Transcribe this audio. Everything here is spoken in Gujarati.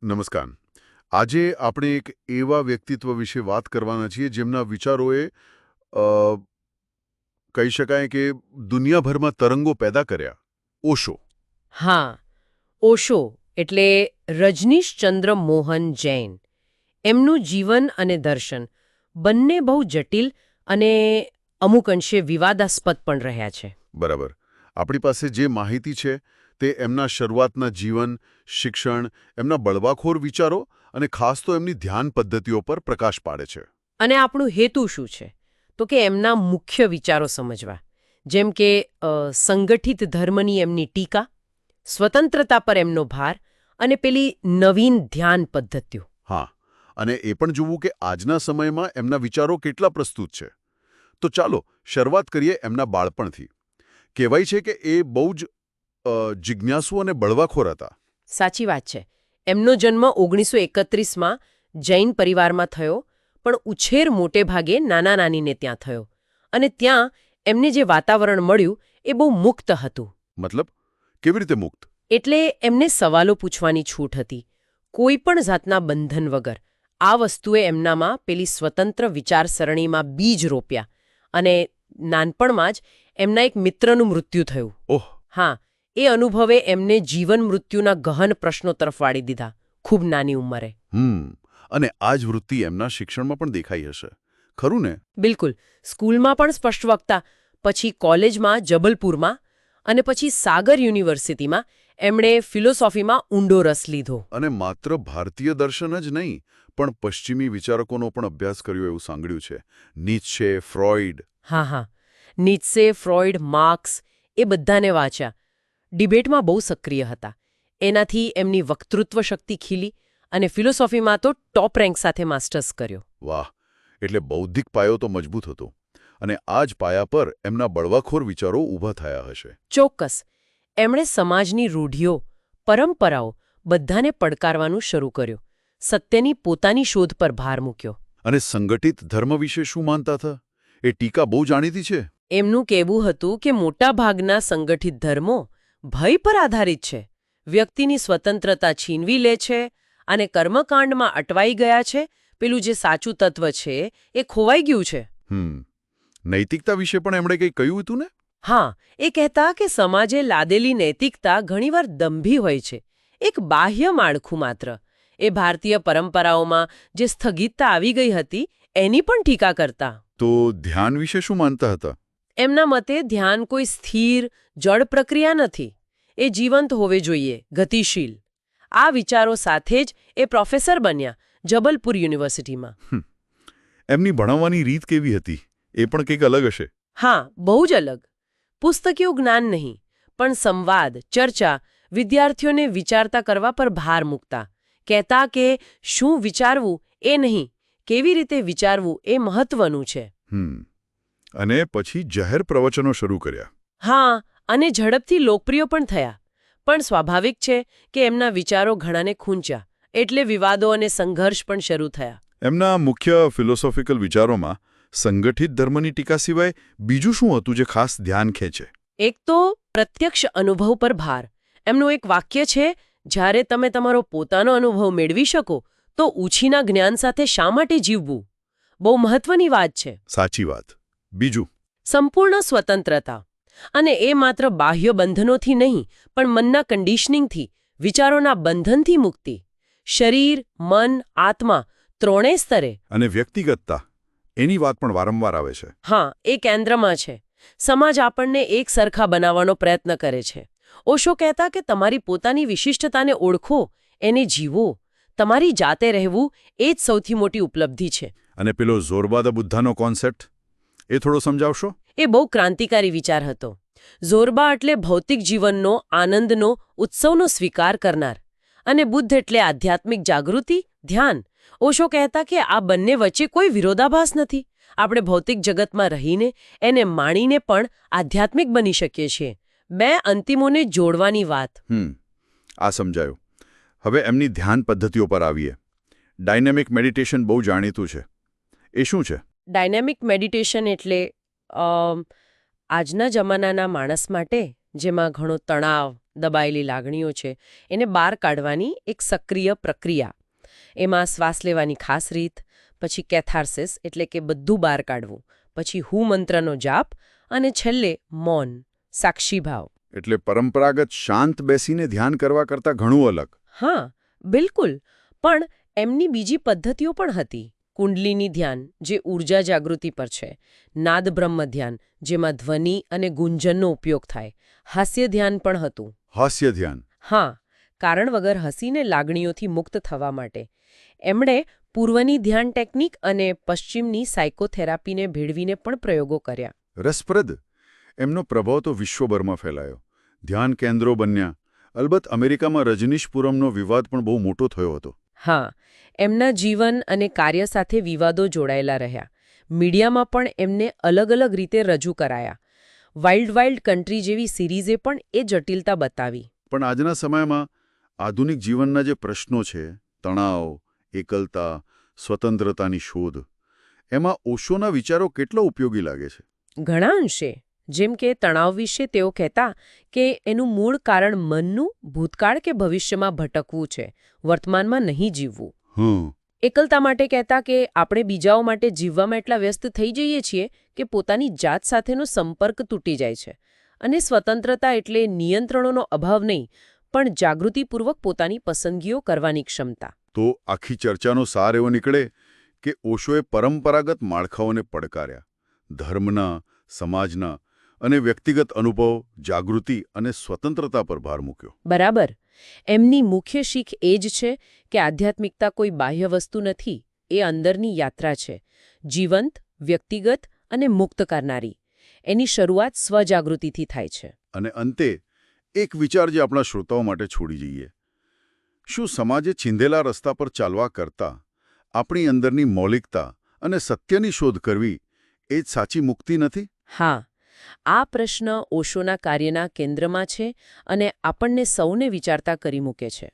નમસ્કાર. આજે આપણે એક એવા વ્યક્તિત્વ વિશે વાત કરવાના છીએ જેમના વિચારોએ અ, કહી શકાય કે દુનિયાભરમાં તરંગો પેદા કર્યા. ઓશો. હા, ઓશો એટલે રજનીશચંદ્ર મોહન જૈન. એમનું જીવન અને દર્શન બંને બહુ જટિલ અને અમુક અંશે વિવાદાસ્પદ પણ રહ્યા છે. બરાબર. આપણી પાસે જે માહિતી છે તે એમના શરૂઆતના જીવન, શિક્ષણ, એમના બળવાખોર વિચારો અને ખાસ તો એમની ધ્યાન પદ્ધતિઓ પર પ્રકાશ પાડે છે. અને આપણું હેતુ શું છે? તો કે એમના મુખ્ય વિચારો સમજવા, જેમ કે સંગઠિત ધર્મની એમની ટીકા, સ્વતંત્રતા પર એમનો ભાર અને પેલી નવીન ધ્યાન પદ્ધતિઓ. હા, અને એ પણ જોવું કે આજના સમયમાં એમના વિચારો કેટલા પ્રસ્તુત છે. તો ચાલો શરૂઆત કરીએ એમના બાળપણથી. કહેવાય છે કે એ બહુ જ જિજ્ઞાસુ અને બળવાખોર હતા. સાચી વાત છે. એમનો જન્મ 1931માં જૈન પરિવારમાં થયો, પણ ઉછેર મોટે ભાગે નાના નાનીને ત્યાં થયો. અને ત્યાં એમને જે વાતાવરણ મળ્યું એ બહુ મુક્ત હતું. મતલબ કેવી રીતે મુક્ત? એટલે એમને સવાલો પૂછવાની છૂટ હતી, કોઈ પણ જાતના બંધન વગર. આ વસ્તુએ એમનામાં પેલી સ્વતંત્ર વિચારસરણીમાં બીજ રોપ્યા. અને નાનપણમાં જ એમના એક મિત્રનું મૃત્યુ થયું. ઓહ. હા, એ અનુભવે એમને જીવન મૃત્યુના ગહન પ્રશ્નો તરફ વાળી દીધા, ખૂબ નાની ઉંમરે. અને આ જ વૃત્તિ એમના શિક્ષણમાં પણ દેખાઈ હશે, ખરું ને? બિલકુલ. સ્કૂલમાં પણ સ્પષ્ટ વક્તા, પછી કોલેજમાં જબલપુરમાં અને પછી સાગર યુનિવર્સિટીમાં એમણે ફિલોસોફીમાં ઊંડો રસ લીધો. અને માત્ર ભારતીય દર્શન જ નહીં, પણ પશ્ચિમી વિચારકોનો પણ અભ્યાસ કર્યો એવું સાંભળ્યું છે. નીત્શે, ફ્રોઇડ. હા હા, નીત્સે, ફ્રોઇડ, માર્ક્સ એ બધાને વાંચ્યા. ડિબેટમાં બહુ સક્રિય હતા. એનાથી એમની વક્તૃત્વ શક્તિ ખીલી અને ફિલોસોફીમાં તો ટોપ રેન્ક સાથે માસ્ટર્સ કર્યો. વાહ, એટલે બૌદ્ધિક પાયો તો મજબૂત હતો. અને આ જ પાયા પર એમના બળવાખોર વિચારો ઊભા થયા હશે. ચોક્કસ. એમણે સમાજની રૂઢિઓ, પરંપરાઓ બધાને પડકારવાનું શરૂ કર્યું. સત્યની પોતાની શોધ પર ભાર મૂક્યો. અને સંગઠિત ધર્મ વિશે શું માનતા હતા? એ ટીકા બહુ જાણીતી છે. એમનું કહેવું હતું કે મોટાભાગના સંગઠિત ધર્મો ભય પર આધારિત છે, વ્યક્તિની સ્વતંત્રતા છીનવી લે છે અને કર્મકાંડમાં અટવાઈ ગયા છે. પેલું જે સાચું તત્વ છે એ ખોવાઈ ગયું છે. નૈતિકતા વિશે પણ એમણે કંઈ કહ્યું હતું ને? હા, એ કહેતા કે સમાજે લાદેલી નૈતિકતા ઘણીવાર દંભી હોય છે, એક બાહ્ય માળખું માત્ર. એ ભારતીય પરંપરાઓમાં જે સ્થગિતતા આવી ગઈ હતી એની પણ ટીકા કરતા. તો ધ્યાન વિશે શું માનતા હતા? એમના મતે ધ્યાન કોઈ સ્થિર, જડ પ્રક્રિયા નથી. એ જીવંત હોવે જોઈએ, ગતિશીલ. આ વિચારો સાથે જ એ પ્રોફેસર બન્યા જબલપુર યુનિવર્સિટીમાં. એમની ભણાવવાની રીત કેવી હતી? એ પણ કંઈક અલગ હશે. હા, બહુ જ અલગ. પુસ્તકીય જ્ઞાન નહીં, પણ સંવાદ, ચર્ચા, વિદ્યાર્થીઓને વિચારતા કરવા પર ભાર મૂકતા. કહેતા કે શું વિચારવું એ નહીં, કેવી રીતે વિચારવું એ મહત્વનું છે. અને પછી જાહેર પ્રવચનો શરૂ કર્યા. હા, અને ઝડપથી લોકપ્રિય પણ થયા. પણ સ્વાભાવિક છે કે એમના વિચારો ઘણાને ખૂંચ્યા, એટલે વિવાદો અને સંઘર્ષ પણ શરૂ થયા. એમના મુખ્ય ફિલોસોફિકલ વિચારોમાં સંગઠિત ધર્મની ટીકા સિવાય બીજું શું હતું જે ખાસ ધ્યાન ખેંચે? એક તો પ્રત્યક્ષ અનુભવ પર ભાર. એમનું એક વાક્ય છે, જ્યારે તમે તમારો પોતાનો અનુભવ મેળવી શકો તો ઉછીના જ્ઞાન સાથે શા માટે જીવવું? બહુ મહત્વની વાત છે. સાચી વાત. બીજું? સંપૂર્ણ સ્વતંત્રતા. અને એ માત્ર બાહ્ય બંધનોથી નહીં, પણ મનના કન્ડિશનિંગથી, વિચારોના બંધનથી મુક્તિ. શરીર, મન, આત્મા ત્રણેય સ્તરે. અને વ્યક્તિગતતા, એની વાત પણ વારંવાર આવે છે. હા, એ કેન્દ્રમાં છે. સમાજ આપણને એક સરખા બનાવવાનો પ્રયત્ન કરે છે. ઓશો કહેતા કે તમારી પોતાની વિશિષ્ટતાને ઓળખો, એને જીવો. તમારી જાતે રહેવું એ જ સૌથી મોટી ઉપલબ્ધિ છે. અને પેલો ઝોરબાદા બુદ્ધાનો કોન્સેપ્ટ, એ થોડો સમજાવશો? એ બહુ ક્રાંતિકારી વિચાર હતો. ઝોરબા એટલે ભૌતિક જીવનનો, આનંદનો, ઉત્સવનો સ્વીકાર કરનાર. અને બુદ્ધ એટલે આધ્યાત્મિક જાગૃતિ, ધ્યાન. ઓશો કહેતા કે આ બંને વચ્ચે કોઈ વિરોધાભાસ નથી. આપણે ભૌતિક જગતમાં રહીને, એને માણીને પણ આધ્યાત્મિક બની શકીએ છીએ. બે અંતિમોને જોડવાની વાત. આ સમજાયું. હવે એમની ધ્યાન પદ્ધતિઓ પર આવીએ. ડાયનેમિક મેડિટેશન બહુ જાણીતું છે. એ શું છે? ડાયનેમિક મેડિટેશન એટલે આજના જમાનાના માણસ માટે, જેમાં ઘણો તણાવ, દબાયેલી લાગણીઓ છે એને બહાર કાઢવાની એક સક્રિય પ્રક્રિયા. એમાં શ્વાસ લેવાની ખાસ રીત, પછી કેથાર્સિસ એટલે કે બધું બહાર કાઢવું, પછી હું મંત્રનો જાપ અને છેલ્લે મૌન, સાક્ષીભાવ. એટલે પરંપરાગત શાંત બેસીને ધ્યાન કરવા કરતાં ઘણું અલગ. હા, બિલકુલ. પણ એમની બીજી પદ્ધતિઓ પણ હતી. કુંડલીની ધ્યાન, જે ઊર્જા જાગૃતિ પર છે. નાદ બ્રહ્મ ધ્યાન, જેમાં ધ્વનિ અને ગુંજનનો ઉપયોગ થાય. હાસ્ય ધ્યાન પણ હતું. હાસ્ય ધ્યાન. હા, કારણ વગર હસીને લાગણીઓથી મુક્ત થવા માટે. એમણે પૂર્વની ધ્યાન ટેકનિક અને પશ્ચિમની સાયકોથેરાપીને ભેળવીને પણ પ્રયોગો કર્યા. રસપ્રદ. એમનો પ્રભાવ તો વિશ્વભરમાં ફેલાયો. ધ્યાન કેન્દ્રો બન્યા. અલબત્ત અમેરિકામાં રજનીશપુરમનો વિવાદ પણ બહુ મોટો થયો હતો. હા, એમના જીવન અને કાર્ય સાથે વિવાદો જોડાયેલા રહ્યા. મીડિયામાં પણ એમને અલગ અલગ રીતે રજૂ કરાયા. વાઇલ્ડ વાઇલ્ડ કન્ટ્રી જેવી સિરીઝે પણ એ જટિલતા બતાવી. પણ આજના સમયમાં આધુનિક જીવનના જે પ્રશ્નો છે, તણાવ, એકલતા, સ્વતંત્રતાની શોધ, એમાં ઓશોના વિચારો કેટલો ઉપયોગી લાગે છે. ઘણા અંશે. જેમ કે તણાવ વિશે તેઓ કહેતા કે એનું મૂળ કારણ મનનું ભૂતકાળ કે ભવિષ્યમાં ભટકવું છે, વર્તમાનમાં નહીં જીવવું. એકલતા માટે કહેતા કે આપણે બીજાઓ માટે જીવવામાં એટલા વ્યસ્ત થઈ જઈએ છીએ કે પોતાની જાત સાથેનો સંપર્ક તૂટી જાય છે. અને સ્વતંત્રતા એટલે નિયંત્રણોનો અભાવ નહીં, પણ જાગૃતિપૂર્વક પોતાની પસંદગીઓ કરવાની ક્ષમતા. તો આખી ચર્ચાનો સાર એવો નીકળે કે ઓશોએ પરંપરાગત માળખાઓને પડકાર્યા. ધર્મના, સમાજના અને વ્યક્તિગત અનુભવ, જાગૃતિ અને સ્વતંત્રતા પર ભાર મૂક્યો. બરાબર. એમની મુખ્ય શીખ એ જ છે કે આધ્યાત્મિકતા કોઈ બાહ્ય વસ્તુ નથી, એ અંદરની યાત્રા છે. જીવંત, વ્યક્તિગત અને મુક્ત કરનારી. એની શરૂઆત સ્વજાગૃતિથી થાય છે. અને અંતે એક વિચાર જે આપણા શ્રોતાઓ માટે છોડી જઈએ. શું સમાજે ચીંધેલા રસ્તા પર ચાલવા કરતાં આપણી અંદરની મૌલિકતા અને સત્યની શોધ કરવી એ જ સાચી મુક્તિ નથી? હા, આ પ્રશ્ન ઓશોના કાર્યના કેન્દ્રમાં છે અને આપણને સૌને વિચારતા કરી મૂકે છે.